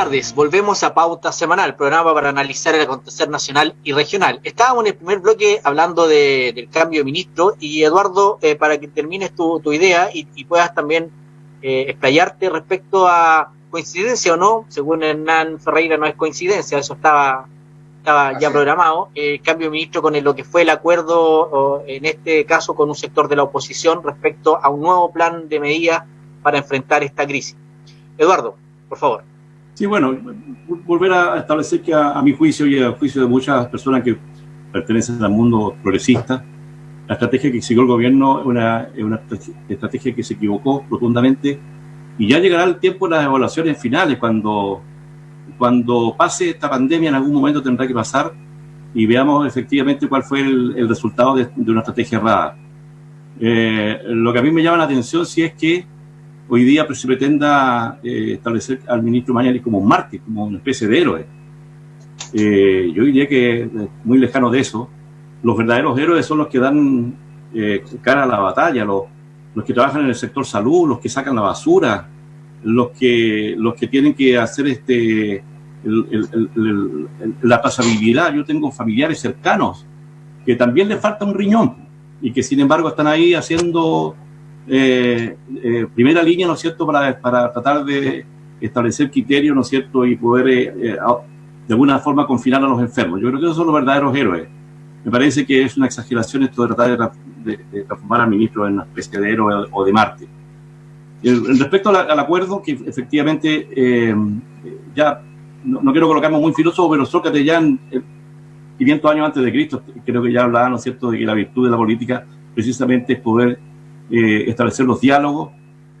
tardes, volvemos a Pauta Semanal, programa para analizar el acontecer nacional y regional. Estábamos en el primer bloque hablando del cambio de ministro y Eduardo, para que termines tu idea y puedas también explayarte respecto a coincidencia o no, según Hernán Ferreira no es coincidencia, eso estaba ya programado, el cambio de ministro con lo que fue el acuerdo, en este caso con un sector de la oposición respecto a un nuevo plan de medidas para enfrentar esta crisis. Eduardo, por favor. Sí, bueno, volver a establecer que a mi juicio y al juicio de muchas personas que pertenecen al mundo progresista, la estrategia que siguió el gobierno es una estrategia que se equivocó profundamente, y ya llegará el tiempo de las evaluaciones finales, cuando pase esta pandemia, en algún momento tendrá que pasar y veamos efectivamente cuál fue el resultado de una estrategia errada. Lo que a mí me llama la atención sí es que hoy día se pretenda establecer al ministro Mañalich como un mártir, como una especie de héroe. Yo diría que muy lejano de eso. Los verdaderos héroes son los que dan cara a la batalla, los que trabajan en el sector salud, los que sacan la basura, los que tienen que hacer la pasabilidad. Yo tengo familiares cercanos que también les falta un riñón y que sin embargo están ahí haciendo primera línea, ¿no es cierto?, para tratar de establecer criterios, ¿no es cierto?, y poder de alguna forma confinar a los enfermos. Yo creo que esos son los verdaderos héroes. Me parece que es una exageración esto de tratar de transformar al ministro en una especie de héroe o de mártir. Respecto al acuerdo, que efectivamente ya no quiero colocarme muy filósofo, pero Sócrates ya en 500 años antes de Cristo creo que ya hablaba, ¿no es cierto?, de que la virtud de la política precisamente es poder establecer los diálogos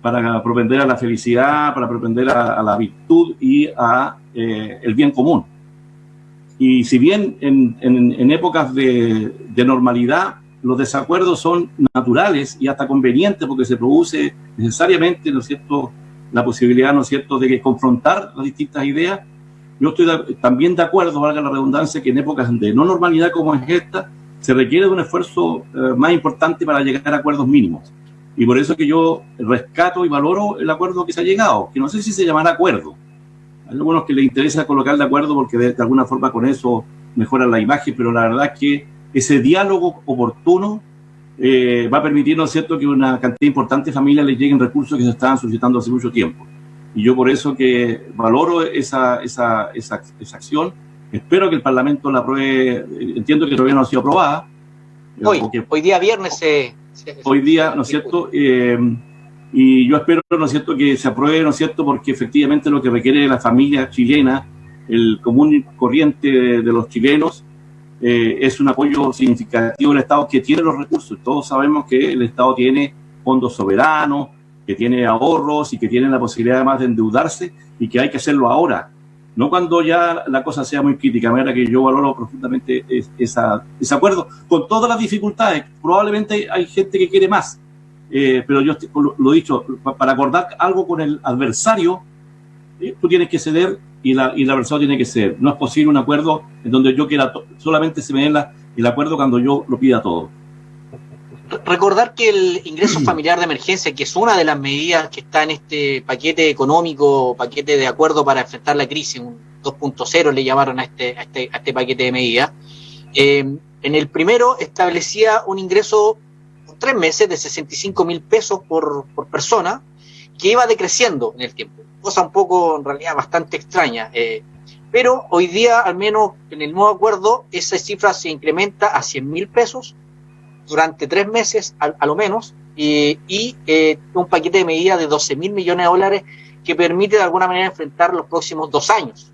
para propender a la felicidad, para propender a la virtud y a el bien común. Y si bien en épocas de normalidad los desacuerdos son naturales y hasta convenientes, porque se produce necesariamente, ¿no es cierto?, la posibilidad, ¿no es cierto?, de confrontar las distintas ideas, yo estoy también de acuerdo, valga la redundancia, que en épocas de no normalidad como es esta, se requiere de un esfuerzo más importante para llegar a acuerdos mínimos. Y por eso que yo rescato y valoro el acuerdo que se ha llegado, que no sé si se llamará acuerdo. Hay algunos que les interesa colocar de acuerdo porque de alguna forma con eso mejoran la imagen, pero la verdad es que ese diálogo oportuno va a permitir, ¿no es cierto?, que una cantidad importante de familias les lleguen recursos que se estaban solicitando hace mucho tiempo. Y yo por eso que valoro esa acción. Espero que el Parlamento la apruebe. Entiendo que todavía no ha sido aprobada. Hoy día viernes hoy día, ¿no es cierto? Y yo espero, ¿no es cierto?, que se apruebe, ¿no es cierto?, porque efectivamente lo que requiere la familia chilena, el común y corriente de los chilenos, es un apoyo significativo del Estado que tiene los recursos. Todos sabemos que el Estado tiene fondos soberanos, que tiene ahorros y que tiene la posibilidad además de endeudarse, y que hay que hacerlo ahora, no cuando ya la cosa sea muy crítica. De manera que yo valoro profundamente ese acuerdo, con todas las dificultades. Probablemente hay gente que quiere más, pero yo lo he dicho, para acordar algo con el adversario, tú tienes que ceder y el adversario tiene que ceder. No es posible un acuerdo en donde yo quiera solamente se me dé el acuerdo cuando yo lo pida todo. Recordar que el ingreso familiar de emergencia, que es una de las medidas que está en este paquete económico, paquete de acuerdo para enfrentar la crisis, un 2.0 le llamaron a este paquete de medidas, en el primero establecía un ingreso por 3 meses de 65.000 pesos por persona, que iba decreciendo en el tiempo, cosa un poco en realidad bastante extraña, pero hoy día, al menos en el nuevo acuerdo, esa cifra se incrementa a 100.000 pesos durante 3 meses a lo menos, y un paquete de medidas de $12.000 millones que permite de alguna manera enfrentar los próximos 2 años.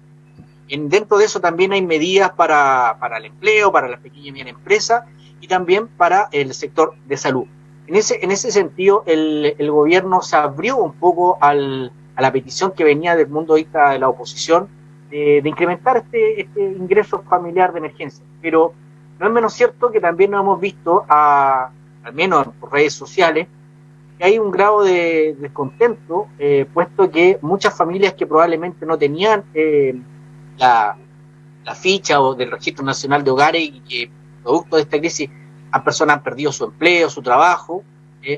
Dentro de eso también hay medidas para el empleo, para las pequeñas y medianas empresas y también para el sector de salud. En ese sentido, el gobierno se abrió un poco a la petición que venía del mundo de la oposición de incrementar este ingreso familiar de emergencia, pero no es menos cierto que también nos hemos visto, al menos por redes sociales, que hay un grado de descontento, puesto que muchas familias que probablemente no tenían la ficha o del Registro Nacional de Hogares y que producto de esta crisis personas han perdido su empleo, su trabajo,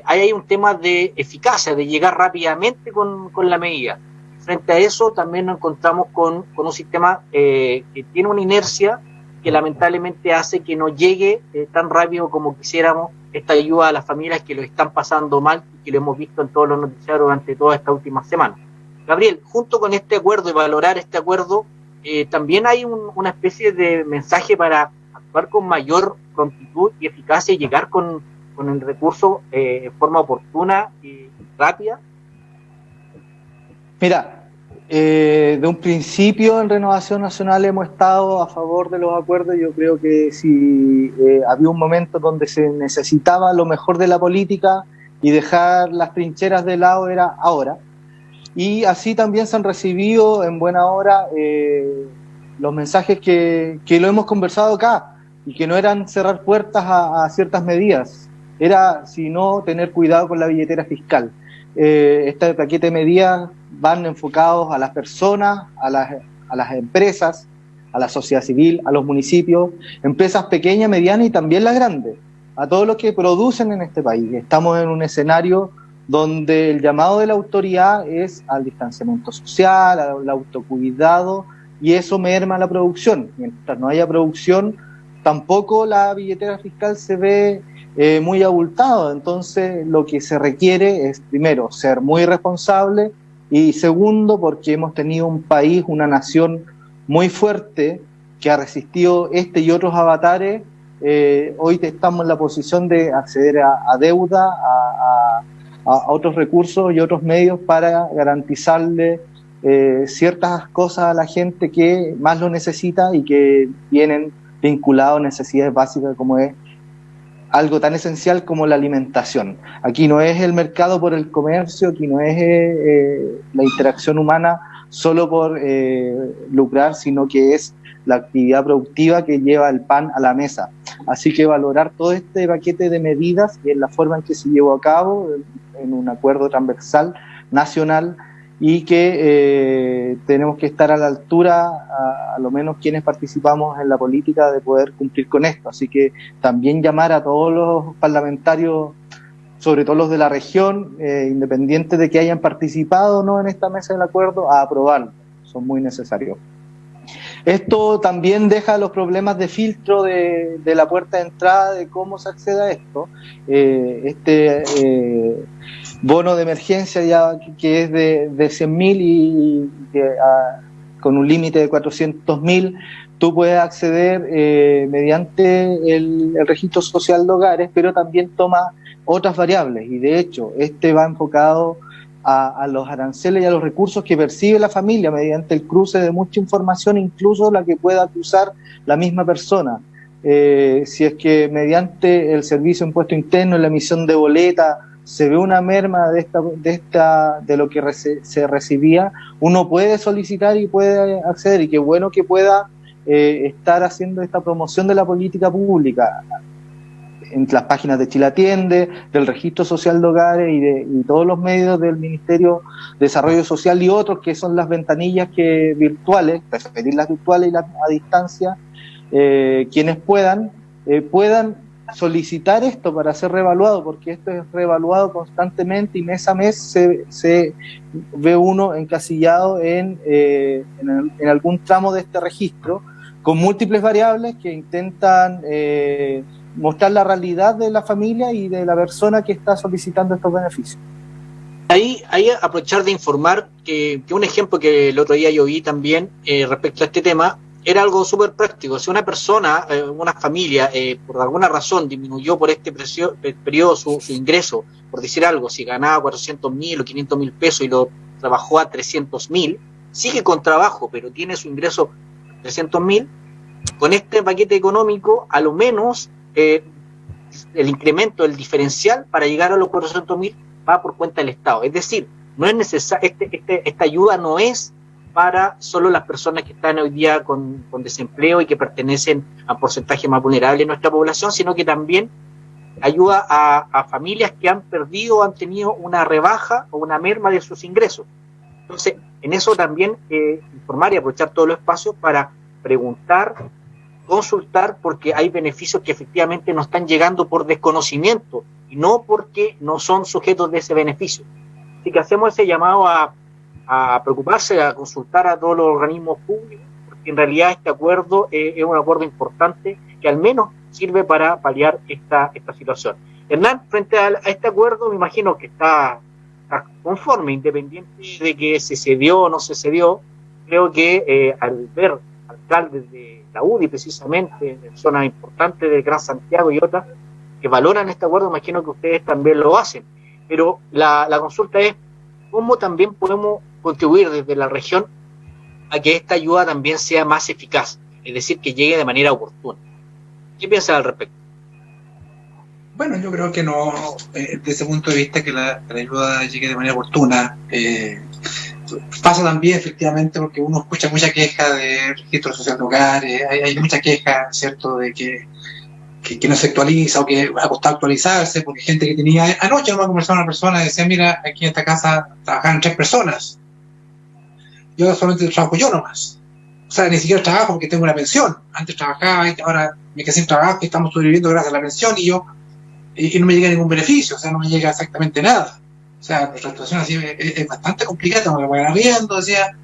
hay un tema de eficacia, de llegar rápidamente con la medida. frente a eso también nos encontramos con un sistema que tiene una inercia que lamentablemente hace que no llegue tan rápido como quisiéramos esta ayuda a las familias que lo están pasando mal y que lo hemos visto en todos los noticiarios durante todas estas últimas semanas. Gabriel, junto con este acuerdo y valorar este acuerdo, también hay una especie de mensaje para actuar con mayor prontitud y eficacia y llegar con el recurso en forma oportuna y rápida. Mira, de un principio en Renovación Nacional hemos estado a favor de los acuerdos. Yo creo que si había un momento donde se necesitaba lo mejor de la política y dejar las trincheras de lado, era ahora. Y así también se han recibido en buena hora los mensajes que lo hemos conversado acá, y que no eran cerrar puertas a ciertas medidas, era sino tener cuidado con la billetera fiscal. Este paquete de medidas van enfocados a las personas, a las empresas, a la sociedad civil, a los municipios, empresas pequeñas, medianas y también las grandes, a todos los que producen en este país. Estamos en un escenario donde el llamado de la autoridad es al distanciamiento social, al autocuidado, y eso merma la producción. Mientras no haya producción, tampoco la billetera fiscal se ve muy abultado. Entonces lo que se requiere es, primero, ser muy responsable, y segundo, porque hemos tenido un país, una nación muy fuerte que ha resistido este y otros avatares. Hoy estamos en la posición de acceder a deuda, a otros recursos y otros medios para garantizarle ciertas cosas a la gente que más lo necesita y que vienen vinculados a necesidades básicas, como es algo tan esencial como la alimentación. Aquí no es el mercado por el comercio, aquí no es la interacción humana solo por lucrar, sino que es la actividad productiva que lleva el pan a la mesa. Así que valorar todo este paquete de medidas y en la forma en que se llevó a cabo, en un acuerdo transversal nacional, y que tenemos que estar a la altura, a lo menos quienes participamos en la política, de poder cumplir con esto. Así que también llamar a todos los parlamentarios, sobre todo los de la región, independientes de que hayan participado o no en esta mesa del acuerdo, a aprobarlo. Son muy necesarios. Esto también deja los problemas de filtro de la puerta de entrada de cómo se accede a esto. Bono de emergencia ya que es de 100.000 y con un límite de 400.000, tú puedes acceder mediante el registro social de hogares, pero también toma otras variables, y de hecho va enfocado a los aranceles y a los recursos que percibe la familia mediante el cruce de mucha información, incluso la que pueda cruzar la misma persona. Si es que mediante el servicio de impuesto interno, en la emisión de boleta, se ve una merma de lo que se recibía, uno puede solicitar y puede acceder, y qué bueno que pueda estar haciendo esta promoción de la política pública en las páginas de Chile Atiende, del Registro Social de Hogares y todos los medios del Ministerio de Desarrollo Social y otros, que son las ventanillas virtuales, preferir virtuales y las a distancia, quienes puedan solicitar esto para ser reevaluado, porque esto es reevaluado constantemente y mes a mes se ve uno encasillado en algún tramo de este registro, con múltiples variables que intentan mostrar la realidad de la familia y de la persona que está solicitando estos beneficios. Ahí aprovechar de informar que un ejemplo que el otro día yo vi también respecto a este tema era algo súper práctico. Si una persona, una familia, por alguna razón disminuyó por este periodo su ingreso, por decir algo, si ganaba 400.000 o 500.000 pesos y lo trabajó a 300.000, sigue con trabajo, pero tiene su ingreso 300.000, con este paquete económico, a lo menos el incremento, el diferencial para llegar a los 400.000 va por cuenta del Estado. Es decir, no es necesario, esta ayuda no es para solo las personas que están hoy día con desempleo y que pertenecen a porcentaje más vulnerable de nuestra población, sino que también ayuda a familias que han perdido o han tenido una rebaja o una merma de sus ingresos. Entonces, en eso también informar y aprovechar todos los espacios para preguntar, consultar, porque hay beneficios que efectivamente no están llegando por desconocimiento y no porque no son sujetos de ese beneficio. Así que hacemos ese llamado a a preocuparse, a consultar a todos los organismos públicos, porque en realidad este acuerdo es un acuerdo importante que al menos sirve para paliar esta situación. Hernán, frente a este acuerdo, me imagino que está conforme, independiente de que se cedió o no se cedió. Creo que al ver alcaldes de la UDI, precisamente, en zonas importantes del Gran Santiago y otras, que valoran este acuerdo, imagino que ustedes también lo hacen. Pero la consulta es, ¿cómo también podemos contribuir desde la región a que esta ayuda también sea más eficaz? Es decir, que llegue de manera oportuna. ¿Qué piensas al respecto? Bueno, yo creo que no, desde ese punto de vista, que la ayuda llegue de manera oportuna. Pasa también, efectivamente, porque uno escucha mucha queja de registro social de hogares, hay mucha queja, ¿cierto?, de que no se actualiza o que ha costado actualizarse, porque gente que tenía... Anoche no me conversaba una persona y decía, mira, aquí en esta casa trabajan 3 personas, yo solamente trabajo yo nomás. O sea, ni siquiera trabajo porque tengo una pensión. Antes trabajaba y ahora me quedé sin trabajo y estamos sobreviviendo gracias a la pensión y no me llega ningún beneficio, o sea, no me llega exactamente nada. O sea, nuestra situación así es bastante complicada, tengo que pagar arriendo, decía,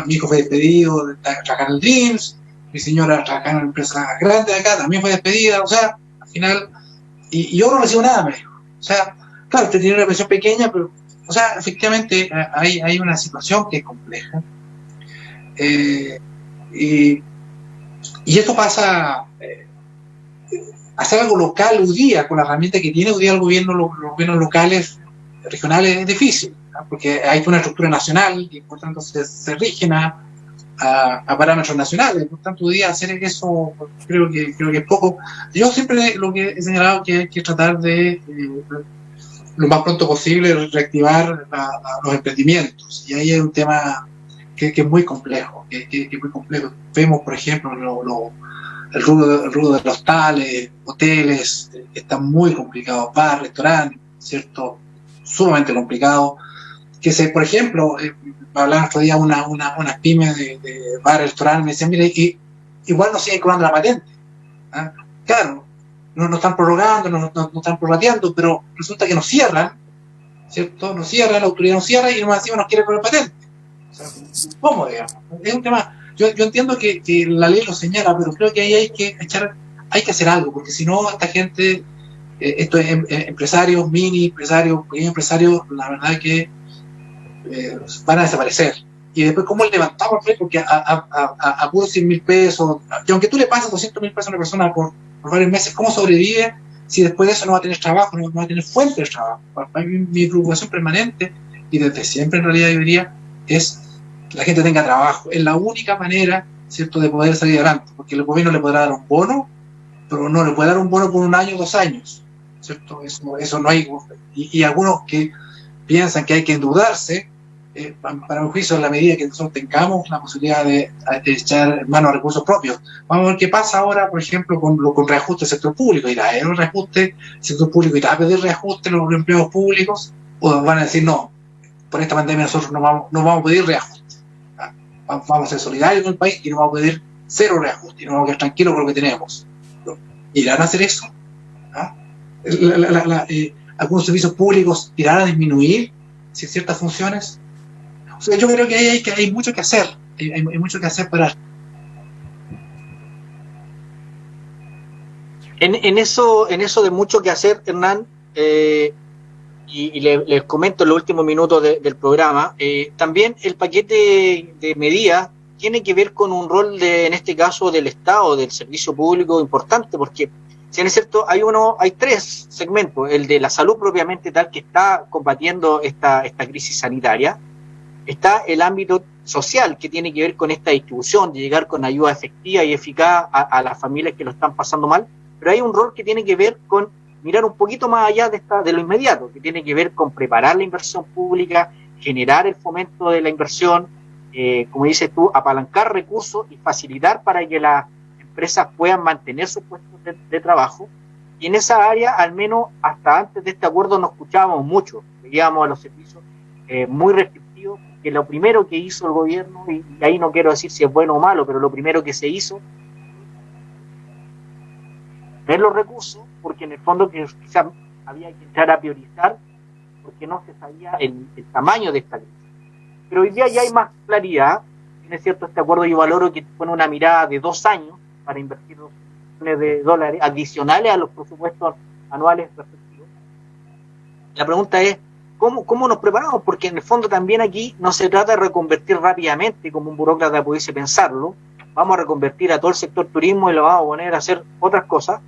mi hijo fue despedido de trabajar en el Dreams, mi señora trabaja en una empresa grande de acá, también fue despedida, o sea, al final, y yo no recibo nada, me dijo. O sea, claro, usted tiene una pensión pequeña, pero, o sea, efectivamente hay una situación que es compleja. Y esto pasa... hacer algo local hoy día, con la herramienta que tiene hoy día el gobierno, los gobiernos locales, regionales, es difícil, ¿no? Porque hay una estructura nacional y por tanto se rigen a parámetros nacionales. Por tanto, hoy día hacer eso creo que es poco. Yo siempre lo que he señalado que hay que tratar de lo más pronto posible reactivar los emprendimientos, y ahí hay un tema que es muy complejo, que es muy complejo. Vemos, por ejemplo, el rubro de los hostales, hoteles, está muy complicado, bar, restaurantes, ¿cierto? Sumamente complicado. Por ejemplo, me hablaban otro día unas pymes de bar, restaurantes, me decían, mire, igual no siguen cobrando la patente. ¿Ah? Claro, no están prorrogando, no están prorrateando, pero resulta que nos cierran, ¿cierto? Nos cierran, la autoridad nos cierra y más encima nos quiere cobrar patente. O sea, ¿cómo, digamos? Es un tema... Yo entiendo que la ley lo señala, pero creo que ahí hay que hacer algo, porque si no, esta gente, estos empresarios, mini empresarios, pequeños empresarios, la verdad es que van a desaparecer. Y después, ¿cómo levantamos? Porque a puros 100.000 pesos, y aunque tú le pases 200.000 pesos a una persona por varios meses, ¿cómo sobrevive si después de eso no va a tener trabajo, no va a tener fuente de trabajo? Mi preocupación permanente, y desde siempre en realidad yo diría, es que la gente tenga trabajo. Es la única manera, ¿cierto?, de poder salir adelante, porque el gobierno le podrá dar un bono, pero no le puede dar un bono por 1 año o 2 años, ¿cierto? Eso no hay. Y algunos que piensan que hay que endeudarse, para un juicio, en la medida que nosotros tengamos la posibilidad de echar mano a recursos propios. Vamos a ver qué pasa ahora, por ejemplo, con reajuste del sector público. ¿Irá a haber un reajuste del sector público? ¿Irá a pedir reajuste los empleos públicos? ¿O van a decir, no, por esta pandemia nosotros no vamos a pedir reajuste? Vamos a ser solidarios con el país y no vamos a pedir 0 reajuste, y no vamos a quedar tranquilos con lo que tenemos. ¿Irán a hacer eso? ¿Ah? ¿Algunos servicios públicos irán a disminuir ciertas funciones? O sea, yo creo que hay mucho que hacer. Hay mucho que hacer para... En eso de mucho que hacer, Hernán, y les comento en los últimos minutos del programa, también el paquete de medidas tiene que ver con un rol en este caso del Estado, del servicio público importante, porque si es cierto, hay 3 segmentos: el de la salud propiamente tal, que está combatiendo esta crisis sanitaria; está el ámbito social, que tiene que ver con esta distribución, de llegar con ayuda efectiva y eficaz a las familias que lo están pasando mal; pero hay un rol que tiene que ver con mirar un poquito más allá de lo inmediato, que tiene que ver con preparar la inversión pública, generar el fomento de la inversión, como dices tú, apalancar recursos y facilitar para que las empresas puedan mantener sus puestos de trabajo. Y en esa área, al menos hasta antes de este acuerdo, no escuchábamos mucho. Veíamos a los servicios muy restrictivos, que lo primero que hizo el gobierno, y ahí no quiero decir si es bueno o malo, pero lo primero que se hizo, ver los recursos, porque en el fondo quizás había que entrar a priorizar, porque no se sabía el tamaño de esta crisis. pero hoy día ya hay más claridad. Es cierto, este acuerdo yo valoro que pone una mirada de 2 años para invertir $2 millones adicionales a los presupuestos anuales respectivos. La pregunta es, ¿cómo nos preparamos? Porque en el fondo también aquí no se trata de reconvertir rápidamente, como un burócrata pudiese pensarlo. Vamos a reconvertir a todo el sector turismo y lo vamos a poner a hacer otras cosas.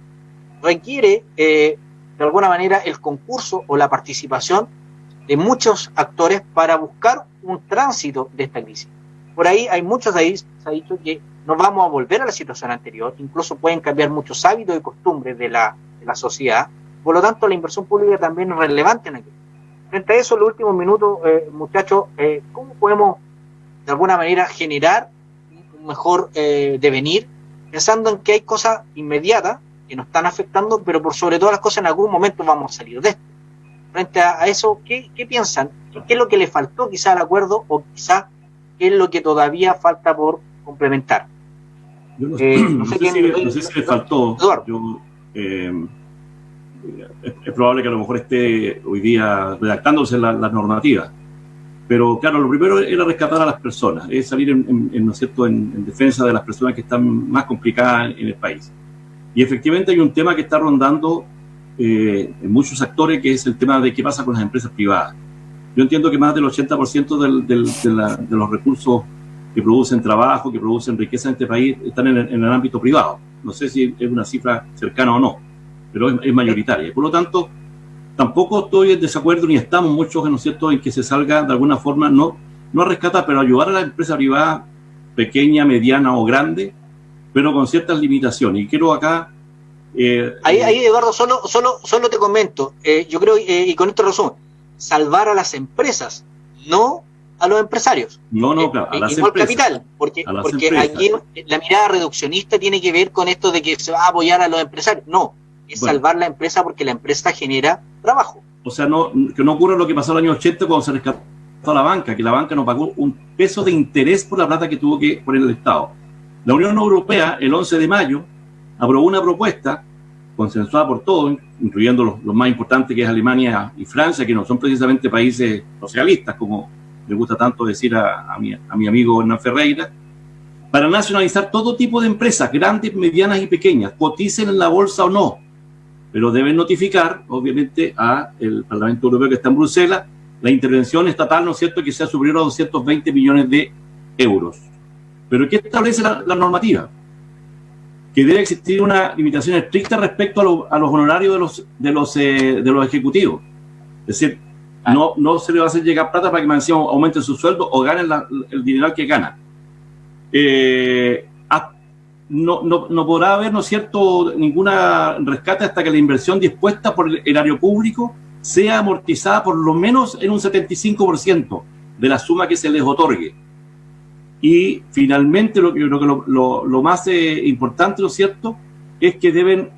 Requiere, de alguna manera, el concurso o la participación de muchos actores para buscar un tránsito de esta crisis. Por ahí hay muchos ahí, se ha dicho que no vamos a volver a la situación anterior, incluso pueden cambiar muchos hábitos y costumbres de la sociedad, por lo tanto la inversión pública también es relevante en aquello. Frente a eso, en los últimos minutos, muchachos, ¿cómo podemos de alguna manera generar un mejor devenir, pensando en que hay cosas inmediatas que nos están afectando, pero por sobre todas las cosas en algún momento vamos a salir de esto? Frente a eso, ¿qué piensan? ¿Qué es lo que le faltó quizá al acuerdo o quizá qué es lo que todavía falta por complementar? Yo no sé si le faltó. Es probable que a lo mejor esté hoy día redactándose la normativa. Pero claro, lo primero era rescatar a las personas, es salir ¿no es cierto?, en defensa de las personas que están más complicadas en el país. Y efectivamente hay un tema que está rondando en muchos actores, que es el tema de qué pasa con las empresas privadas. Yo entiendo que más del 80% de los recursos que producen trabajo, que producen riqueza en este país, están en el ámbito privado. No sé si es una cifra cercana o no, pero es mayoritaria. Por lo tanto, tampoco estoy en desacuerdo, ni estamos muchos, ¿no es cierto?, en que se salga de alguna forma, no a rescatar, pero ayudar a la empresa privada, pequeña, mediana o grande, pero con ciertas limitaciones. Y quiero acá... Ahí, Eduardo, solo te comento, yo creo, y con esto resumo, salvar a las empresas, no a los empresarios. Claro, a las empresas. Y no al capital, porque aquí la mirada reduccionista tiene que ver con esto de que se va a apoyar a los empresarios. No, es salvar la empresa porque la empresa genera trabajo. O sea, que no ocurra lo que pasó en el año 80 cuando se rescató a la banca, que la banca no pagó un peso de interés por la plata que tuvo que poner el Estado. La Unión Europea, el 11 de mayo, aprobó una propuesta consensuada por todos, incluyendo los más importantes, que es Alemania y Francia, que no son precisamente países socialistas, como le gusta tanto decir a mi amigo Hernán Ferreira, para nacionalizar todo tipo de empresas, grandes, medianas y pequeñas, coticen en la bolsa o no, pero deben notificar, obviamente, al Parlamento Europeo, que está en Bruselas, la intervención estatal, ¿no es cierto?, que sea superior a 220 millones de euros. ¿Pero qué establece la normativa? Que debe existir una limitación estricta respecto a los honorarios de los ejecutivos. Es decir, no se le va a hacer llegar plata para que encima aumenten su sueldo o ganen el dinero que ganan. No podrá haber, ¿no es cierto?, ninguna rescate hasta que la inversión dispuesta por el erario público sea amortizada por lo menos en un 75% de la suma que se les otorgue. Y finalmente, yo creo que lo más importante, ¿no es cierto?, es que deben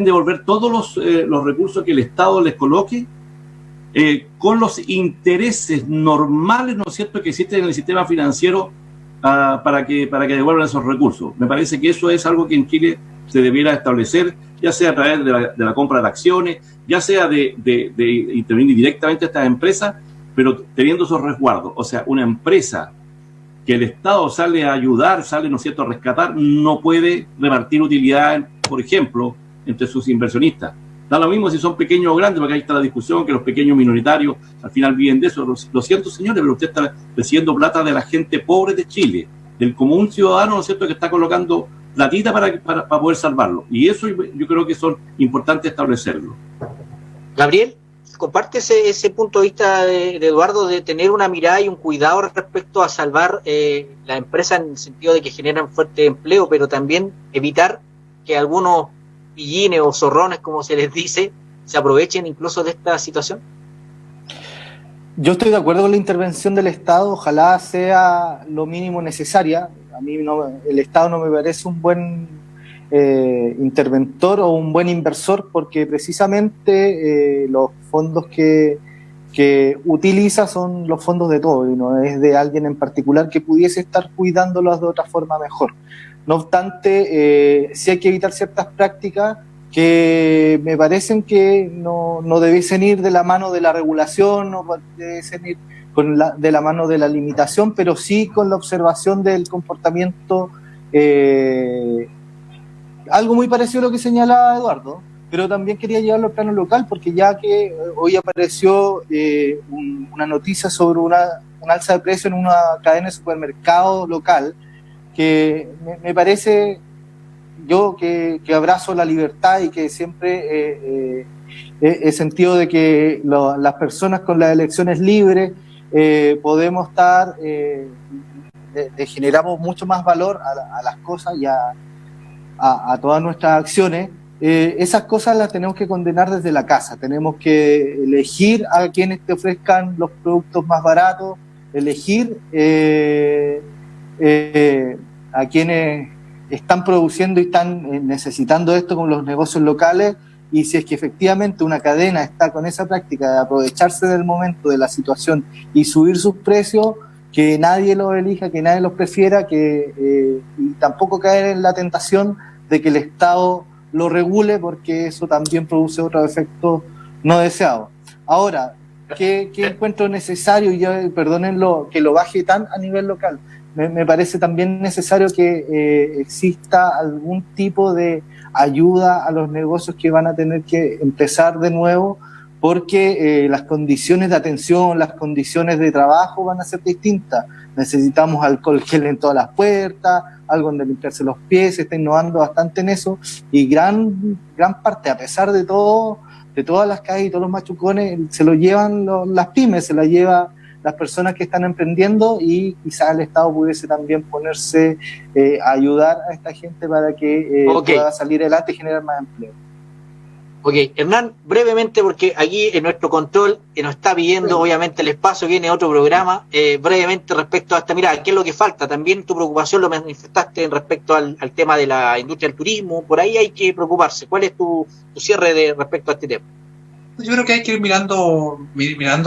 devolver todos los recursos que el Estado les coloque con los intereses normales, ¿no es cierto?, que existen en el sistema financiero para que devuelvan esos recursos. Me parece que eso es algo que en Chile se debiera establecer, ya sea a través de la compra de acciones, ya sea de intervenir directamente a estas empresas, pero teniendo esos resguardos. O sea, una empresa que el Estado sale a ayudar, ¿no es cierto?, a rescatar, no puede repartir utilidades, por ejemplo, entre sus inversionistas. Da lo mismo si son pequeños o grandes, porque ahí está la discusión, que los pequeños minoritarios al final viven de eso. Lo siento, señores, pero usted está recibiendo plata de la gente pobre de Chile, del común ciudadano, ¿no es cierto?, que está colocando platita para poder salvarlo. Y eso yo creo que son importantes establecerlo. Gabriel, comparte ese punto de vista de Eduardo, de tener una mirada y un cuidado respecto a salvar la empresa, en el sentido de que generan fuerte empleo, pero también evitar que algunos pillines o zorrones, como se les dice, se aprovechen incluso de esta situación. Yo estoy de acuerdo con la intervención del Estado, ojalá sea lo mínimo necesaria. A mí el Estado no me parece un buen interventor o un buen inversor, porque precisamente los fondos que utiliza son los fondos de todos y no es de alguien en particular que pudiese estar cuidándolos de otra forma mejor. No obstante, sí hay que evitar ciertas prácticas que me parecen que no debiesen ir de la mano de la regulación, no debiesen ir de la mano de la limitación, pero sí con la observación del comportamiento, algo muy parecido a lo que señalaba Eduardo, pero también quería llevarlo al plano local, porque ya que hoy apareció una noticia sobre un alza de precio en una cadena de supermercado local, que me parece, yo que abrazo la libertad y que siempre he sentido de que las personas con las elecciones libres podemos estar, generamos mucho más valor a las cosas y a todas nuestras acciones. Esas cosas las tenemos que condenar desde la casa, tenemos que elegir a quienes te ofrezcan los productos más baratos, elegir a quienes están produciendo y están necesitando esto con los negocios locales, y si es que efectivamente una cadena está con esa práctica de aprovecharse del momento, de la situación y subir sus precios, que nadie los elija, que nadie los prefiera, y tampoco caer en la tentación de que el Estado lo regule, porque eso también produce otros efectos no deseados. Ahora, ¿qué encuentro necesario? Y yo, perdónenlo, que lo baje tan a nivel local. Me parece también necesario que exista algún tipo de ayuda a los negocios que van a tener que empezar de nuevo, porque las condiciones de atención, las condiciones de trabajo van a ser distintas. Necesitamos alcohol gel en todas las puertas, algo donde limpiarse los pies, se está innovando bastante en eso, y gran parte, a pesar de todo, de todas las calles y todos los machucones, se lo llevan las pymes, se la lleva las personas que están emprendiendo, y quizás el Estado pudiese también ponerse a ayudar a esta gente para que pueda salir adelante y generar más empleo. Ok, Hernán, brevemente, porque aquí en nuestro control nos está pidiendo obviamente el espacio, viene otro programa, brevemente respecto a esta mirada, ¿qué es lo que falta? También tu preocupación lo manifestaste respecto al tema de la industria del turismo, por ahí hay que preocuparse. ¿Cuál es tu cierre respecto a este tema? Yo creo que hay que ir mirando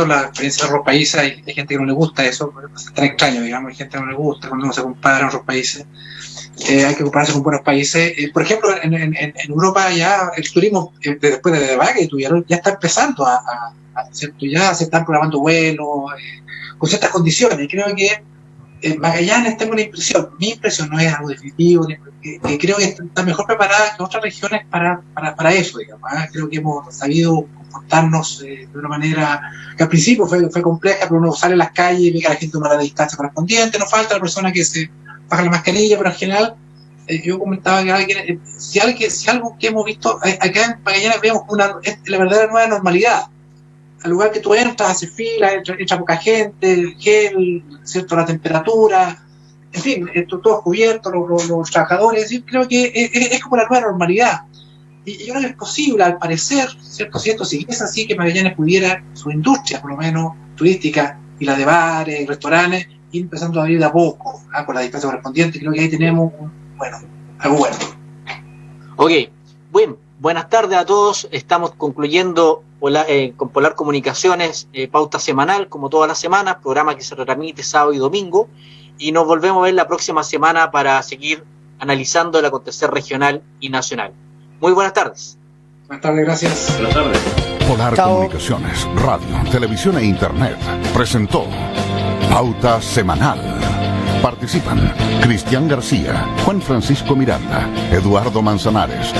la experiencia de otros países. Hay gente que no le gusta eso, es tan extraño, digamos, hay gente que no le gusta cuando uno se compara en otros países. Hay que compararse con buenos países. Por ejemplo, en Europa ya el turismo, después de la debate que tuvieron, ya está empezando ¿cierto? Ya se están programando vuelos con ciertas condiciones. Creo que Magallanes, tengo la impresión, mi impresión no es algo definitivo, que creo que está mejor preparada que otras regiones para eso, digamos. Creo que hemos sabido comportarnos de una manera que al principio fue compleja, pero uno sale a las calles y ve que la gente toma la distancia correspondiente, no falta la persona que se baja la mascarilla, pero en general, yo comentaba que si algo que hemos visto, acá en Magallanes vemos la verdadera nueva normalidad. Al lugar que tú entras, haces fila, entra poca gente, gel, ¿cierto? La temperatura, en fin, todos cubiertos, los trabajadores, y creo que es como la nueva normalidad. Y yo creo que es posible, al parecer, ¿cierto? Si es así, que Magallanes pudiera, su industria, por lo menos, turística, y la de bares y restaurantes, ir empezando a abrir de a poco, con la distancia correspondiente. Creo que ahí tenemos, algo bueno. Ok, buenas tardes a todos. Estamos concluyendo con Polar Comunicaciones, pauta semanal, como todas las semanas, programa que se retransmite sábado y domingo, y nos volvemos a ver la próxima semana para seguir analizando el acontecer regional y nacional. Muy buenas tardes. Buenas tardes, gracias. Buenas tardes. Polar Comunicaciones, radio, televisión e internet presentó Pauta Semanal. Participan Cristian García, Juan Francisco Miranda, Eduardo Manzanares,